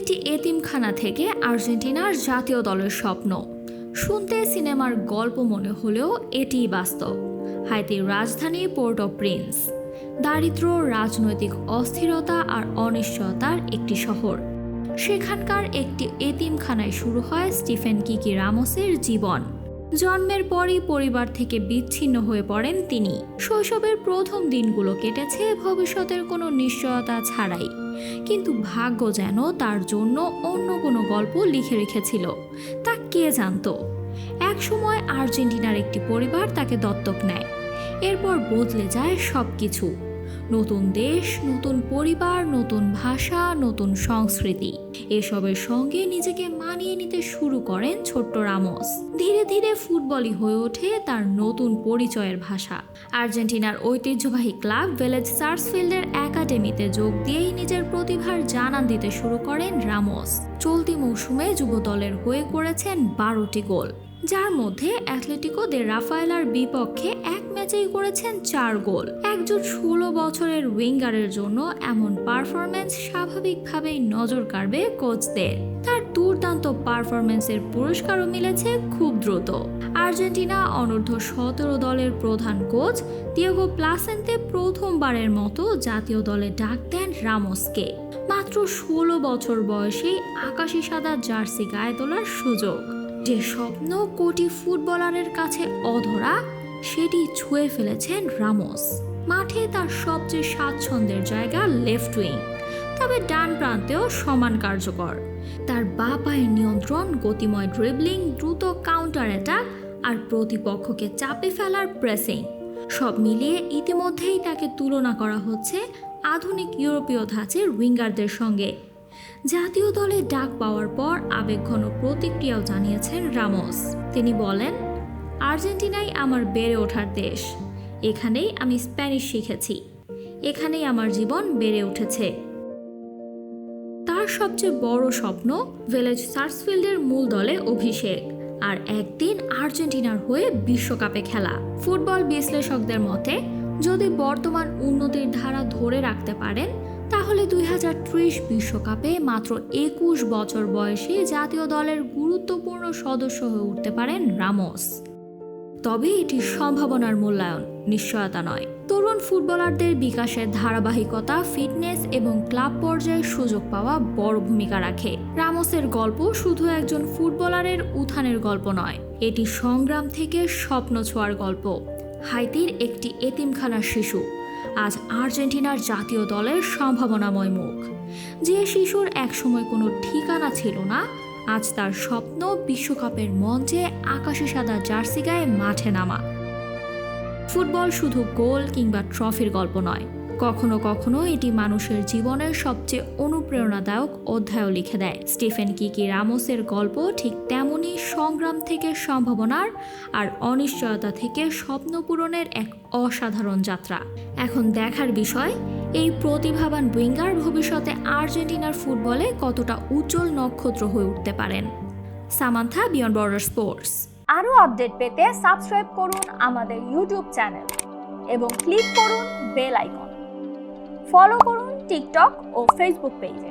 একটি এতিমখানা থেকে আর্জেন্টিনার জাতীয় দলের স্বপ্ন শুনতে সিনেমার গল্প মনে হলেও এটিই বাস্তব। হাইতির রাজধানী পোর্ট অ প্রিন্স দারিদ্র্য, রাজনৈতিক অস্থিরতা আর অনিশ্চয়তার একটি শহর। সেখানকার একটি এতিমখানায় শুরু হয় স্টিফেন কিকি রামোসের জীবন। জন্মের পরই পরিবার থেকে বিচ্ছিন্ন হয়ে পড়েন তিনি। শৈশবের প্রথম দিনগুলো কেটেছে ভবিষ্যতের কোনো নিশ্চয়তা ছাড়াই, কিন্তু ভাগ্য যেন তার জন্য অন্য কোনো গল্প লিখে রেখেছিল, তা কে জানতো। একসময় আর্জেন্টিনার একটি পরিবার তাকে দত্তক নেয়। এরপর বদলে যায় সব কিছু। নতুন দেশ, নতুন পরিবার, নতুন ভাষা, নতুন সংস্কৃতি, এসবের সঙ্গে নিজেকে মানিয়ে নিতে শুরু করেন ছোট্ট রামোস। ধীরে ধীরে ফুটবলই হয়ে ওঠে তার নতুন পরিচয়ের ভাষা। আর্জেন্টিনার ঐতিহ্যবাহী ক্লাব ভিলেজ সার্সফিল্ডের একাডেমিতে যোগ দিয়েই নিজের প্রতিভার জানান দিতে শুরু করেন রামোস। চলতি মৌসুমে যুব দলের হয়ে করেছেন 12টি গোল, যার মধ্যে অ্যাথলেটিকো দে রাফায়েলার বিপক্ষে এক ম্যাচেই করেছেন 4 গোল। একজন 16 বছরের উইঙ্গারের জন্য এমন পারফরম্যান্স স্বাভাবিকভাবেই নজর কাড়বে কোচদের। তার দুর্দান্ত পারফরম্যান্সের পুরস্কারও মিলেছে খুব দ্রুত। আর্জেন্টিনা অনূর্ধ্ব 17 দলের প্রধান কোচ দিয়েগো প্লাসেন্তে প্রথমবারের মতো জাতীয় দলে ডাক দেন রামোসকে। মাত্র 16 বছর বয়সেই আকাশি সাদা জার্সি গায়ে তোলার সুযোগ। যে স্বপ্ন কোটি ফুটবলারের কাছে অধরা, সেটি ছুঁয়ে ফেলেছেন রামোস। মাঠে তার সবচেয়ে স্বাচ্ছন্দ্যের জায়গা লেফট উইং, তবে ডান প্রান্তেও সমান কার্যকর। তার বাঁ পায়ের নিয়ন্ত্রণ, গতিময় ড্রিবলিং, দ্রুত কাউন্টার অ্যাটাক আর প্রতিপক্ষকে চাপে ফেলার প্রেসিং, সব মিলিয়ে ইতিমধ্যেই তাকে তুলনা করা হচ্ছে আধুনিক ইউরোপীয় ধাঁচের উইঙ্গারদের সঙ্গে। জাতীয় দলে ডাক পাওয়ার পর আবেগঘন প্রতিক্রিয়াও জানিয়েছেন রামোস। তিনি বলেন, আর্জেন্টিনাই আমার বেড়ে ওঠার দেশ। এখানেই আমি স্প্যানিশ শিখেছি, এখানেই আমার জীবন বেড়ে উঠেছে। তার সবচেয়ে বড় স্বপ্ন ভিলেজ সার্সফিল্ডের মূল দলে অভিষেক আর একদিন আর্জেন্টিনার হয়ে বিশ্বকাপে খেলা। ফুটবল বিশ্লেষকদের মতে, যদি বর্তমান উন্নতির ধারা ধরে রাখতে পারেন, তাহলে 2030 বিশ্বকাপে মাত্র 21 বছর বয়সে জাতীয় দলের গুরুত্বপূর্ণ সদস্য হয়ে উঠতে পারেন রামোস। তবে এটি সম্ভাবনার মূল্যায়ন, নিশ্চয়তা নয়। তরুণ ফুটবলারদের বিকাশের ধারাবাহিকতা, ফিটনেস এবং ক্লাব পর্যায়ে সুযোগ পাওয়া বড় ভূমিকা রাখে। রামোসের গল্প শুধু একজন ফুটবলারের উত্থানের গল্প নয়, এটি সংগ্রাম থেকে স্বপ্ন ছোঁয়ার গল্প। হাইতির একটি এতিমখানার শিশু আজ আর্জেন্টিনার জাতীয় দলের সম্ভাবনাময় মুখ। যে শিশুর একসময় কোনো ঠিকানা ছিল না, আজ তার স্বপ্ন বিশ্বকাপের মঞ্চে আকাশি সাদা জার্সি গায়ে মাঠে নামা। ফুটবল শুধু গোল কিংবা ট্রফির গল্প নয়, কখনো কখনো এটি মানুষের জীবনের সবচেয়ে অনুপ্রেরণাদায়ক অধ্যায়ও লিখে দেয়। স্টিফেন কিকি রামোসের গল্প ঠিক তেমনই সংগ্রাম থেকে সম্ভাবনার আর অনিশ্চয়তা থেকে স্বপ্ন পূরণের এক অসাধারণ যাত্রা। এখন দেখার বিষয়, এই প্রতিভাবান উইঙ্গার ভবিষ্যতে আর্জেন্টিনার ফুটবলে কতটা উজ্জ্বল নক্ষত্র হয়ে উঠতে পারেন। Samantha, beyond border sports. আরও আপডেট পেতে সাবস্ক্রাইব করুন আমাদের ইউটিউব চ্যানেল এবং ক্লিক করুন বেল আইকন। ফলো করুন টিকটক ও ফেসবুক পেজে।